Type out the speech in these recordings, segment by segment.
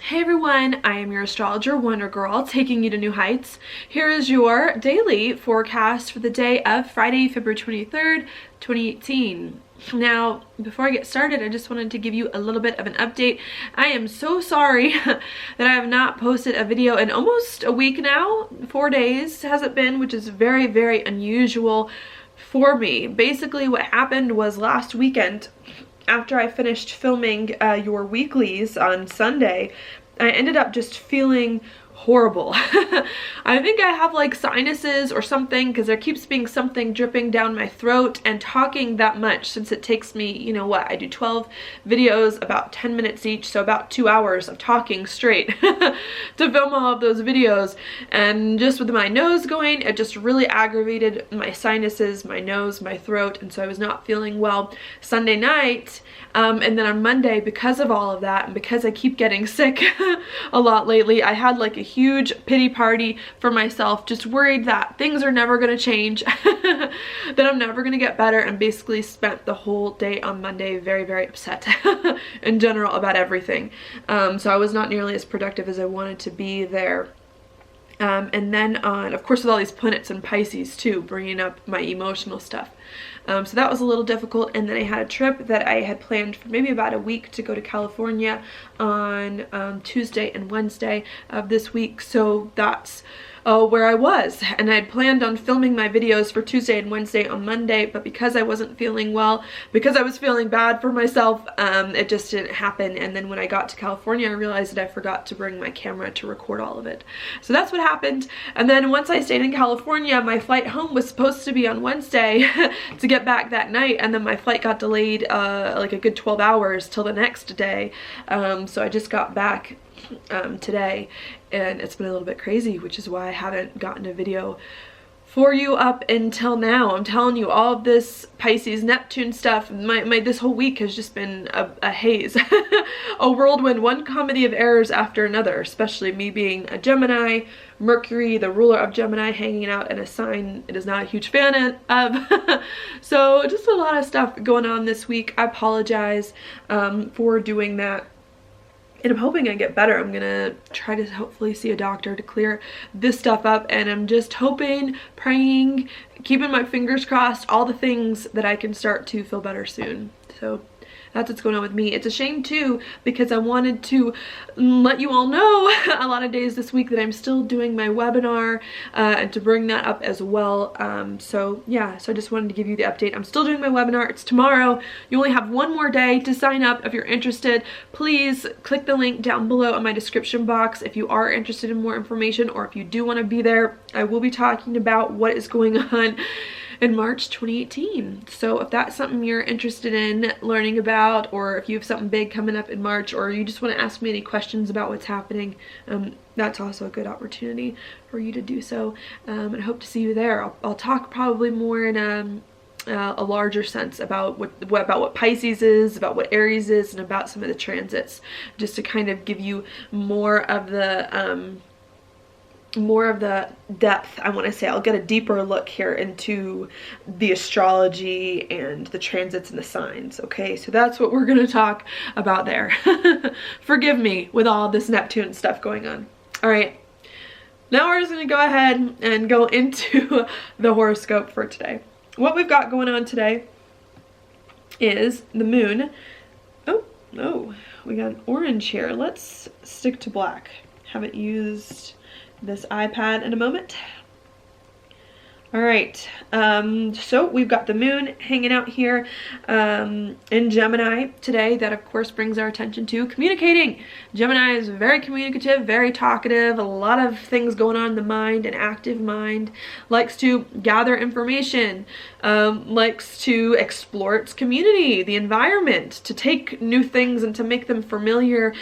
Hey everyone, I am your astrologer Wonder Girl, taking you to new heights. Here is your daily forecast for the day of Friday, February 23rd, 2018. Now, before I get started, I just wanted to give you a little bit of an update. I am so sorry that I have not posted a video in almost a week now. 4 days has it been, which is very, very unusual for me. Basically, what happened was last weekend, after I finished filming your weeklies on Sunday, I ended up just feeling horrible. I think I have like sinuses or something, because there keeps being something dripping down my throat, and talking that much, since it takes me, you know what, I do 12 videos about 10 minutes each, so about 2 hours of talking straight to film all of those videos, and just with my nose going, it just really aggravated my sinuses, my nose, my throat, and so I was not feeling well Sunday night. And then on Monday, because of all of that, and because I keep getting sick a lot lately, I had like a huge pity party for myself, just worried that things are never going to change, that I'm never going to get better, and basically spent the whole day on Monday very, very upset in general about everything. So I was not nearly as productive as I wanted to be there. And then on, of course, with all these planets in Pisces too, bringing up my emotional stuff. So that was a little difficult. And then I had a trip that I had planned for maybe about a week to go to California on Tuesday and Wednesday of this week. So that's where I was, and I had planned on filming my videos for Tuesday and Wednesday on Monday, but because I wasn't feeling well, because I was feeling bad for myself, it just didn't happen. And then when I got to California, I realized that I forgot to bring my camera to record all of it. So that's what happened. And then once I stayed in California, my flight home was supposed to be on Wednesday to get back that night, and then my flight got delayed like a good 12 hours till the next day. So I just got back today, and it's been a little bit crazy, which is why I haven't gotten a video for you up until now. I'm telling you, all of this Pisces Neptune stuff, this whole week has just been a haze, a whirlwind, one comedy of errors after another, especially me being a Gemini, Mercury, the ruler of Gemini, hanging out in a sign it is not a huge fan of. So just a lot of stuff going on this week. I apologize for doing that. And I'm hoping I get better. I'm gonna try to hopefully see a doctor to clear this stuff up, and I'm just hoping, praying, keeping my fingers crossed, all the things that I can start to feel better soon. So that's what's going on with me. It's a shame too, because I wanted to let you all know a lot of days this week that I'm still doing my webinar, and to bring that up as well. So yeah, so I just wanted to give you the update. I'm still doing my webinar. It's tomorrow. You only have one more day to sign up if you're interested. Please click the link down below in my description box if you are interested in more information, or if you do want to be there. I will be talking about what is going on in March 2018. So if that's something you're interested in learning about, or if you have something big coming up in March, or you just want to ask me any questions about what's happening, that's also a good opportunity for you to do so. And I hope to see you there. I'll talk probably more in a larger sense about what Pisces is, about what Aries is, and about some of the transits, just to kind of give you more of the depth. I want to say I'll get a deeper look here into the astrology and the transits and the signs. Okay, so that's what we're going to talk about there. Forgive me with all this Neptune stuff going on. All right, now we're just going to go ahead and go into the horoscope for today. What we've got going on today is the moon. Oh no, we got an orange here. Let's stick to black. Haven't used this iPad in a moment. All right, so we've got the moon hanging out here in Gemini today. That of course brings our attention to communicating. Gemini is very communicative, very talkative, a lot of things going on in the mind, an active mind, likes to gather information, likes to explore its community, the environment, to take new things and to make them familiar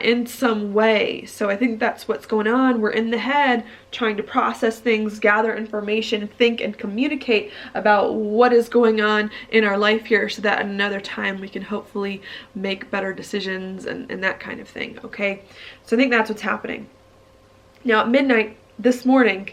in some way. So I think that's what's going on. We're in the head trying to process things, gather information, think and communicate about what is going on in our life here, so that another time we can hopefully make better decisions and that kind of thing. Okay, so I think that's what's happening. Now at midnight this morning,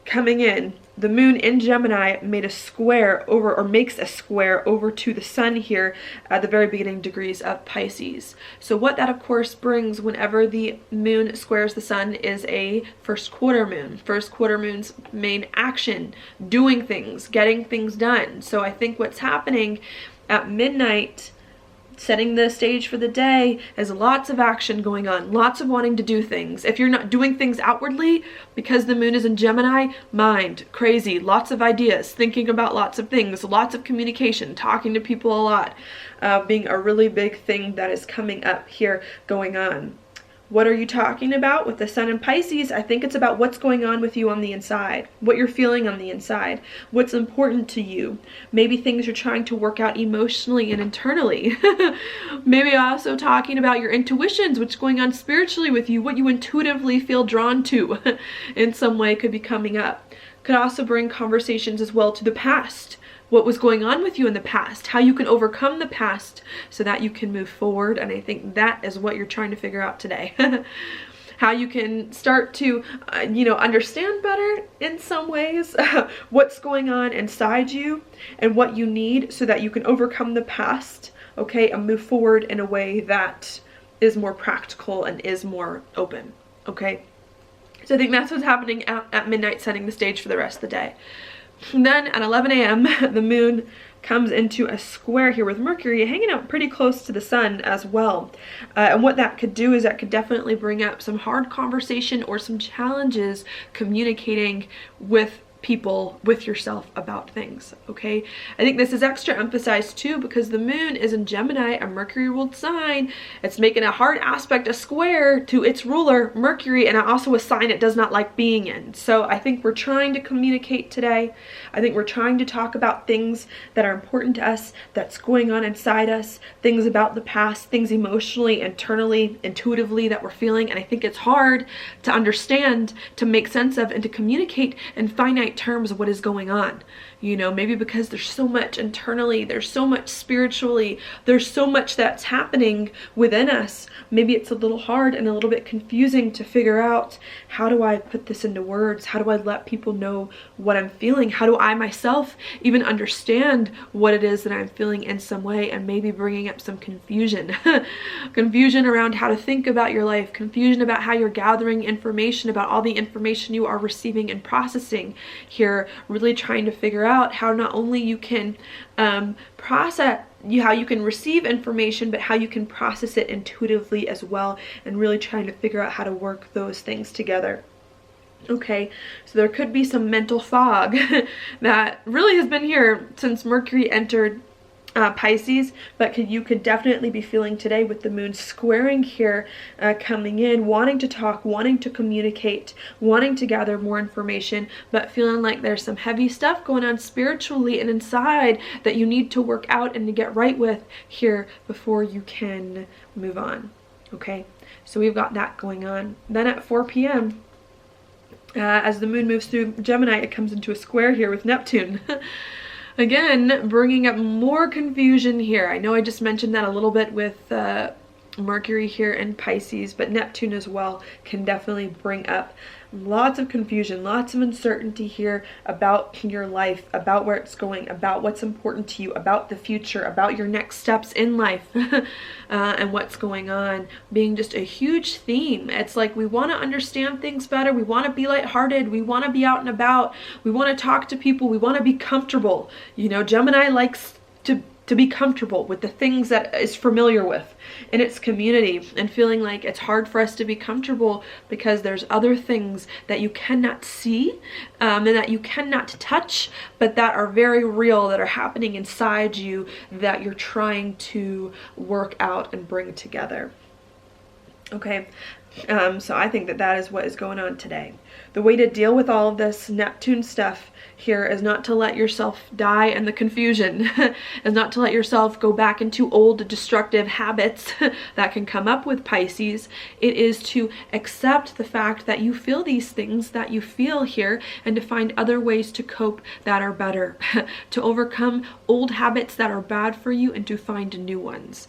coming in, the moon in Gemini made a square over, or makes a square over to the sun here at the very beginning degrees of Pisces. So what that of course brings whenever the moon squares the sun is a first quarter moon. First quarter moon's main action, doing things, getting things done. So I think what's happening at midnight, setting the stage for the day, is lots of action going on, lots of wanting to do things. If you're not doing things outwardly, because the moon is in Gemini, mind, crazy, lots of ideas, thinking about lots of things, lots of communication, talking to people a lot, being a really big thing that is coming up here going on. What are you talking about with the sun in Pisces? I think it's about what's going on with you on the inside, what you're feeling on the inside, what's important to you. Maybe things you're trying to work out emotionally and internally. Maybe also talking about your intuitions, what's going on spiritually with you, what you intuitively feel drawn to in some way could be coming up. Could also bring conversations as well to the past. What was going on with you in the past, how you can overcome the past so that you can move forward. And I think that is what you're trying to figure out today. How you can start to, understand better in some ways what's going on inside you and what you need so that you can overcome the past, okay, and move forward in a way that is more practical and is more open, okay? So I think that's what's happening at midnight, setting the stage for the rest of the day. And then at 11 a.m. the moon comes into a square here with Mercury hanging out pretty close to the sun as well. And what that could do is that could definitely bring up some hard conversation or some challenges communicating with people, with yourself about things, okay? I think this is extra emphasized too because the moon is in Gemini, a Mercury ruled sign. It's making a hard aspect, a square to its ruler, Mercury, and also a sign it does not like being in. So I think we're trying to communicate today. I think we're trying to talk about things that are important to us, that's going on inside us, things about the past, things emotionally, internally, intuitively that we're feeling. And I think it's hard to understand, to make sense of, and to communicate in finite terms of what is going on. Maybe because there's so much internally, there's so much spiritually, there's so much that's happening within us. Maybe it's a little hard and a little bit confusing to figure out, how do I put this into words? How do I let people know what I'm feeling? How do I myself even understand what it is that I'm feeling in some way? And maybe bringing up some confusion. Confusion around how to think about your life, confusion about how you're gathering information, about all the information you are receiving and processing here, really trying to figure out how not only you can process, how you can receive information, but how you can process it intuitively as well, and really trying to figure out how to work those things together. Okay, so there could be some mental fog that really has been here since Mercury entered Pisces, but you could definitely be feeling today with the moon squaring here, coming in, wanting to talk, wanting to communicate, wanting to gather more information, but feeling like there's some heavy stuff going on spiritually and inside that you need to work out and to get right with here before you can move on. Okay, so we've got that going on. Then at 4 p.m. As the moon moves through Gemini, it comes into a square here with Neptune. Again, bringing up more confusion here. I know I just mentioned that a little bit with Mercury here in Pisces, but Neptune as well can definitely bring up lots of confusion, lots of uncertainty here about your life, about where it's going, about what's important to you, about the future, about your next steps in life, and what's going on, being just a huge theme. It's like we want to understand things better, we want to be lighthearted, we want to be out and about, we want to talk to people, we want to be comfortable. Gemini likes to be comfortable with the things that is familiar with in its community, and feeling like it's hard for us to be comfortable because there's other things that you cannot see and that you cannot touch, but that are very real, that are happening inside you, that you're trying to work out and bring together. Okay, so I think that is what is going on today. The way to deal with all of this Neptune stuff here is not to let yourself die in the confusion, is not to let yourself go back into old destructive habits that can come up with Pisces. It is to accept the fact that you feel these things that you feel here, and to find other ways to cope that are better, to overcome old habits that are bad for you and to find new ones.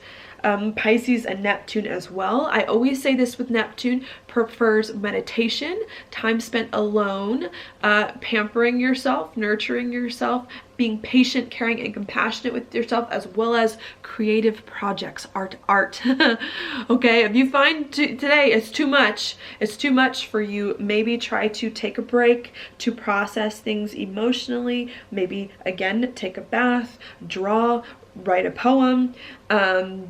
Pisces and Neptune as well. I always say this with Neptune, prefers meditation, time spent alone, pampering yourself, nurturing yourself, being patient, caring, and compassionate with yourself, as well as creative projects, art. Okay, if you find today it's too much for you, maybe try to take a break to process things emotionally. Maybe again, take a bath, draw, write a poem,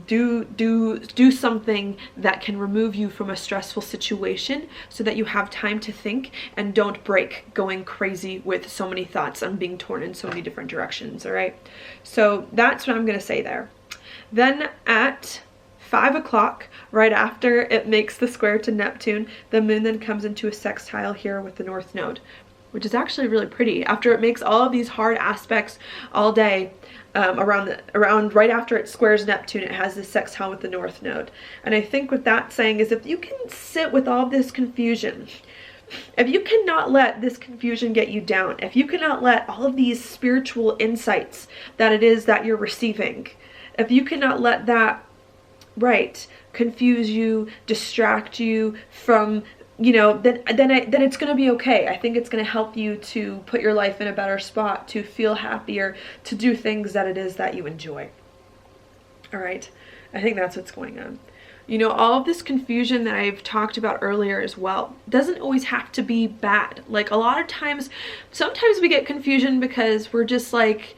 do something that can remove you from a stressful situation so that you have time to think and don't break going crazy with so many thoughts and being torn in so many different directions. All right, so that's what I'm going to say there. Then at 5 o'clock, right after it makes the square to Neptune, the moon then comes into a sextile here with the North Node, which is actually really pretty. After it makes all of these hard aspects all day, around right after it squares Neptune, it has this sextile with the North Node. And I think what that's saying is, if you can sit with all this confusion, if you cannot let this confusion get you down, if you cannot let all of these spiritual insights that it is that you're receiving, if you cannot let that, confuse you, distract you from, then it's going to be okay. I think it's going to help you to put your life in a better spot, to feel happier, to do things that it is that you enjoy. All right. I think that's what's going on. All of this confusion that I've talked about earlier as well doesn't always have to be bad. Like, a lot of times, sometimes we get confusion because we're just like,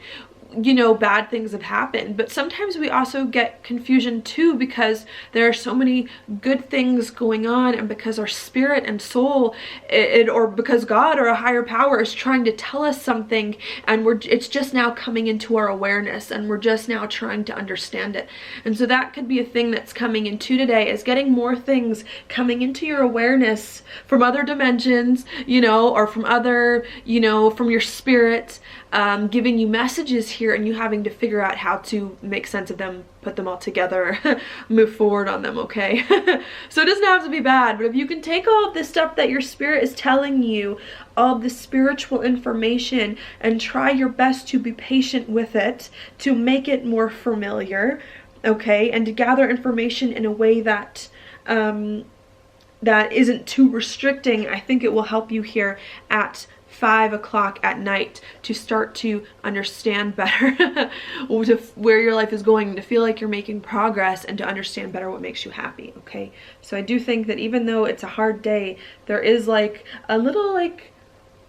bad things have happened, but sometimes we also get confusion too because there are so many good things going on, and because our spirit and soul, or because God or a higher power is trying to tell us something, and it's just now coming into our awareness, and we're just now trying to understand it. And so that could be a thing that's coming into today, is getting more things coming into your awareness from other dimensions, or from other, from your spirit, giving you messages here, and you having to figure out how to make sense of them, put them all together, move forward on them, okay? So it doesn't have to be bad, but if you can take all of this stuff that your spirit is telling you, all of the spiritual information, and try your best to be patient with it, to make it more familiar, okay? And to gather information in a way that that isn't too restricting, I think it will help you here at 5 o'clock at night to start to understand better where your life is going, to feel like you're making progress, and to understand better what makes you happy. Okay, so I do think that even though it's a hard day, there is like a little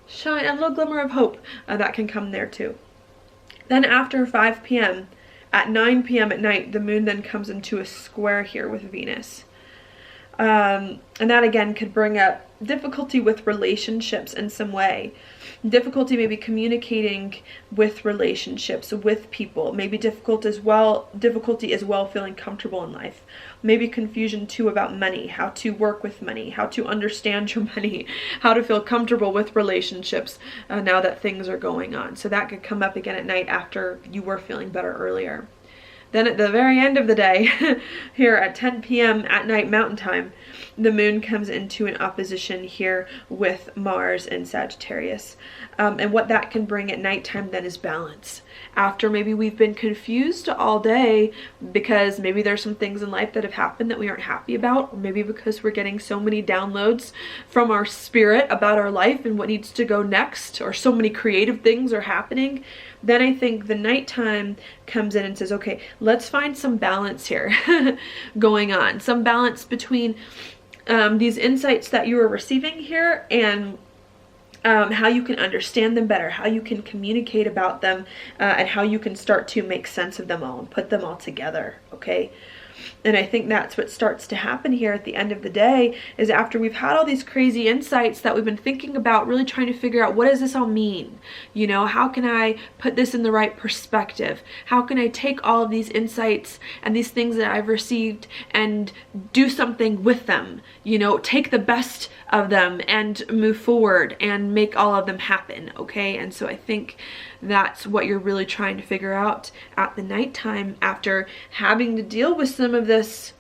shine, a little glimmer of hope that can come there too. Then after 5 p.m. at 9 p.m. at night, the moon then comes into a square here with Venus. And that again could bring up difficulty with relationships in some way. Difficulty maybe communicating with relationships, with people. Maybe difficulty as well feeling comfortable in life. Maybe confusion too about money, how to work with money, how to understand your money, how to feel comfortable with relationships now that things are going on. So that could come up again at night after you were feeling better earlier. Then at the very end of the day, here at 10 p.m. at night Mountain Time, the moon comes into an opposition here with Mars in Sagittarius. And what that can bring at nighttime then is balance. After maybe we've been confused all day because maybe there's some things in life that have happened that we aren't happy about, or maybe because we're getting so many downloads from our spirit about our life and what needs to go next, or so many creative things are happening, then I think the nighttime comes in and says, okay, let's find some balance here going on. Some balance between these insights that you are receiving here, and how you can understand them better, how you can communicate about them, and how you can start to make sense of them all and put them all together, okay? And I think that's what starts to happen here at the end of the day, is after we've had all these crazy insights that we've been thinking about, really trying to figure out, what does this all mean? How can I put this in the right perspective? How can I take all of these insights and these things that I've received and do something with them? Take the best of them and move forward and make all of them happen, okay? And so I think that's what you're really trying to figure out at the nighttime, after having to deal with some of this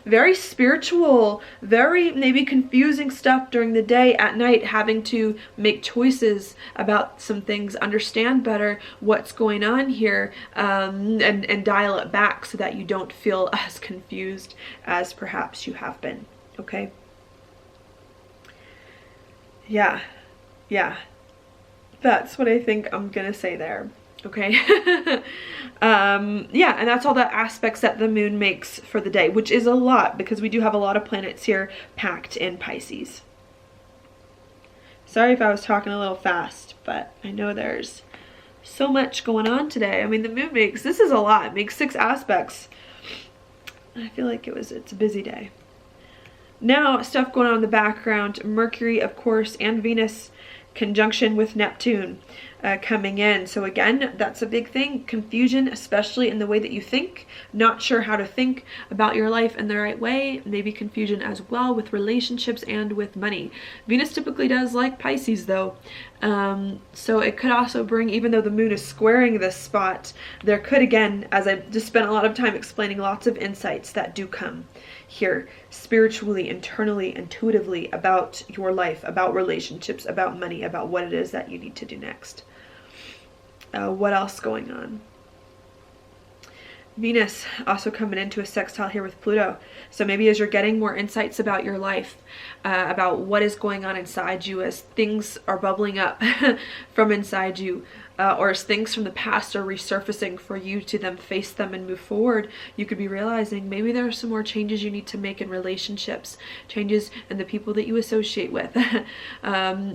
very spiritual, very maybe confusing stuff during the day. At night, having to make choices about some things, understand better what's going on here, and dial it back so that you don't feel as confused as perhaps you have been, okay? Yeah, yeah. That's what I think I'm gonna say there. Okay. Yeah, and that's all the aspects that the moon makes for the day, which is a lot because we do have a lot of planets here packed in Pisces. Sorry if I was talking a little fast, but I know there's so much going on today. I mean, the moon makes, this is a lot. It makes 6 aspects. I feel like it's a busy day. Now, stuff going on in the background. Mercury, of course, and Venus conjunction with Neptune coming in. So again, that's a big thing. Confusion, especially in the way that you think. Not sure how to think about your life in the right way. Maybe confusion as well with relationships and with money. Venus typically does like Pisces though. So it could also bring, even though the moon is squaring this spot, there could, again, as I just spent a lot of time explaining, lots of insights that do come here spiritually, internally, intuitively about your life, about relationships, about money, about what it is that you need to do next. What else going on? Venus also coming into a sextile here with Pluto. So maybe as you're getting more insights about your life, about what is going on inside you, as things are bubbling up from inside you, or as things from the past are resurfacing for you to then face them and move forward, you could be realizing maybe there are some more changes you need to make in relationships, changes in the people that you associate with,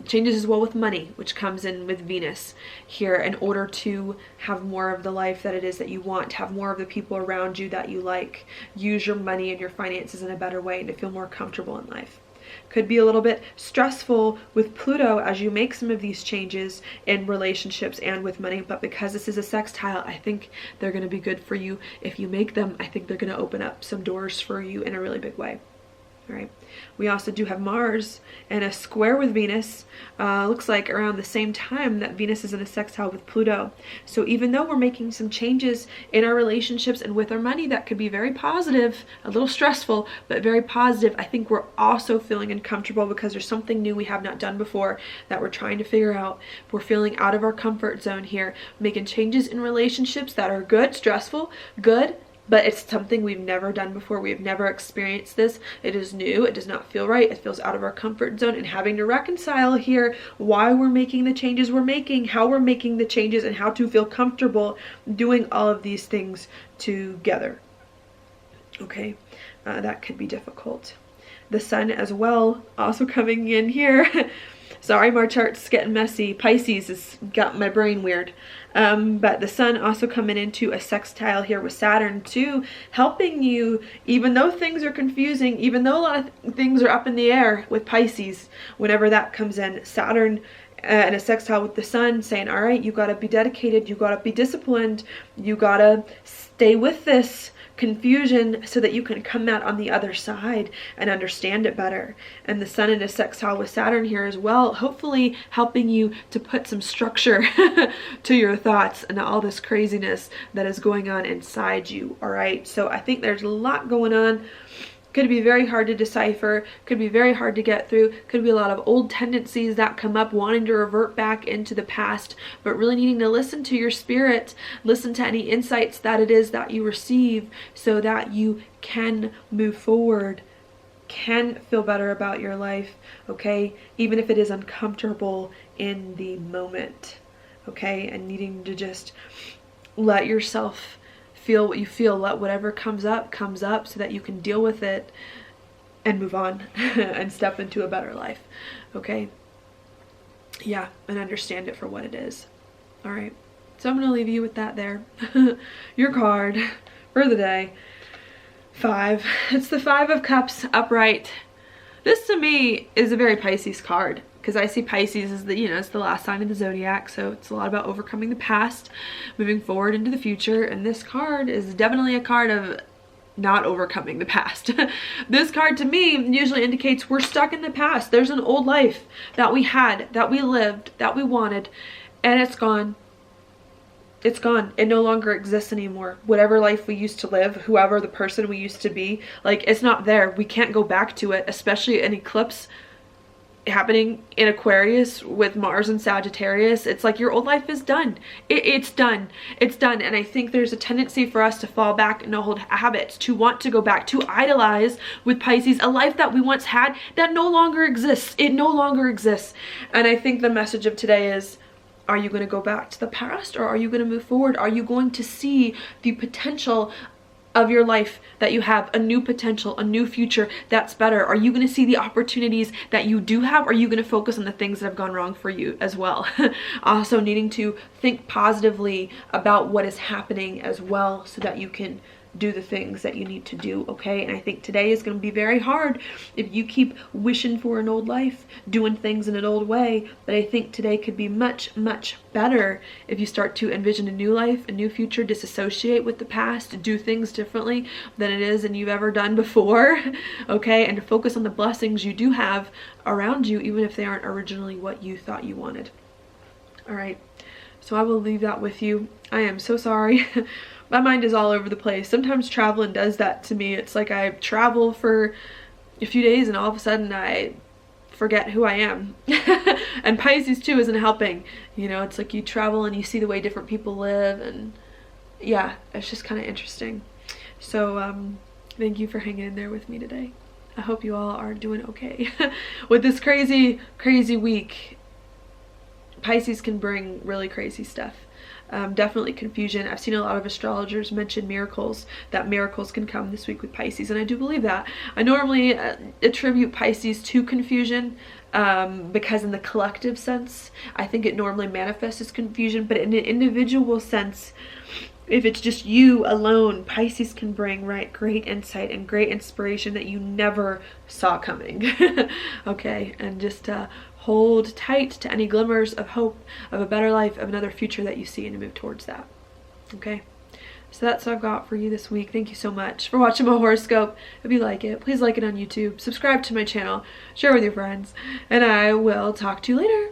changes as well with money, which comes in with Venus here, in order to have more of the life that it is that you want, have more of the people around you that you like, use your money and your finances in a better way, and to feel more comfortable in life. Could be a little bit stressful with Pluto as you make some of these changes in relationships and with money, but because this is a sextile, I think they're going to be good for you. If you make them, I think they're going to open up some doors for you in a really big way. All right. We also do have Mars and a square with Venus, looks like around the same time that Venus is in a sextile with Pluto. So even though we're making some changes in our relationships and with our money that could be very positive, a little stressful, but very positive, I think we're also feeling uncomfortable because there's something new we have not done before that we're trying to figure out. We're feeling out of our comfort zone here, making changes in relationships that are good, stressful, good, but it's something we've never done before. We've never experienced this. It is new. It does not feel right. It feels out of our comfort zone, and having to reconcile here why we're making the changes we're making, how we're making the changes, and how to feel comfortable doing all of these things together. Okay, that could be difficult. The sun as well, also coming in here. Sorry, my chart's getting messy. Pisces has got my brain weird. But the sun also coming into a sextile here with Saturn too, helping you, even though things are confusing, even though a lot of things are up in the air with Pisces, whenever that comes in, Saturn and a sextile with the sun saying, all right, you got to be dedicated, you got to be disciplined, you got to stay with this confusion so that you can come out on the other side and understand it better. And the sun in a sextile with Saturn here as well, hopefully helping you to put some structure to your thoughts and all this craziness that is going on inside you. All right, so I think there's a lot going on. Could be very hard to decipher, could be very hard to get through, could be a lot of old tendencies that come up, wanting to revert back into the past, but really needing to listen to your spirit, listen to any insights that it is that you receive so that you can move forward, can feel better about your life, okay, even if it is uncomfortable in the moment, okay, and needing to just let yourself feel what you feel, let whatever comes up so that you can deal with it and move on and step into a better life. Okay, yeah, and understand it for what it is. All right, so I'm gonna leave you with that there. Your card for the day, 5. It's the 5 of Cups upright. This to me is a very Pisces card, because I see Pisces as the, it's the last sign of the zodiac, so it's a lot about overcoming the past, moving forward into the future, and this card is definitely a card of not overcoming the past. This card to me usually indicates we're stuck in the past. There's an old life that we had, that we lived, that we wanted, and it's gone. It's gone. It no longer exists anymore. Whatever life we used to live, whoever the person we used to be, like, it's not there. We can't go back to it, especially an eclipse. happening in Aquarius with Mars and Sagittarius, it's like your old life is done. It's done. It's done. And I think there's a tendency for us to fall back into old habits, to want to go back, to idolize with Pisces a life that we once had that no longer exists. It no longer exists. And I think the message of today is, are you going to go back to the past, or are you going to move forward? Are you going to see the potential of your life that you have, a new potential, a new future that's better? Are you going to see the opportunities that you do have? Or are you going to focus on the things that have gone wrong for you as well? Also needing to think positively about what is happening as well, so that you can do the things that you need to do, okay? And I think today is going to be very hard if you keep wishing for an old life, doing things in an old way. But I think today could be much, much better if you start to envision a new life, a new future, disassociate with the past, do things differently than it is and you've ever done before, okay? And to focus on the blessings you do have around you, even if they aren't originally what you thought you wanted. All right, so I will leave that with you. I am so sorry. My mind is all over the place. Sometimes traveling does that to me. It's like I travel for a few days and all of a sudden I forget who I am. And Pisces too isn't helping. You know, it's like you travel and you see the way different people live, and yeah, it's just kind of interesting. So thank you for hanging in there with me today. I hope you all are doing okay. With this crazy week, Pisces can bring really crazy stuff. Definitely confusion. I've seen a lot of astrologers mention miracles, that miracles can come this week with Pisces, and I do believe that. I normally attribute Pisces to confusion because in the collective sense, I think it normally manifests as confusion, but in an individual sense, if it's just you alone, Pisces can bring great insight and great inspiration that you never saw coming. Okay, and just hold tight to any glimmers of hope, of a better life, of another future that you see, and to move towards that. Okay, so that's what I've got for you this week. Thank you so much for watching my horoscope. If you like it, please like it on YouTube, subscribe to my channel, share with your friends, and I will talk to you later.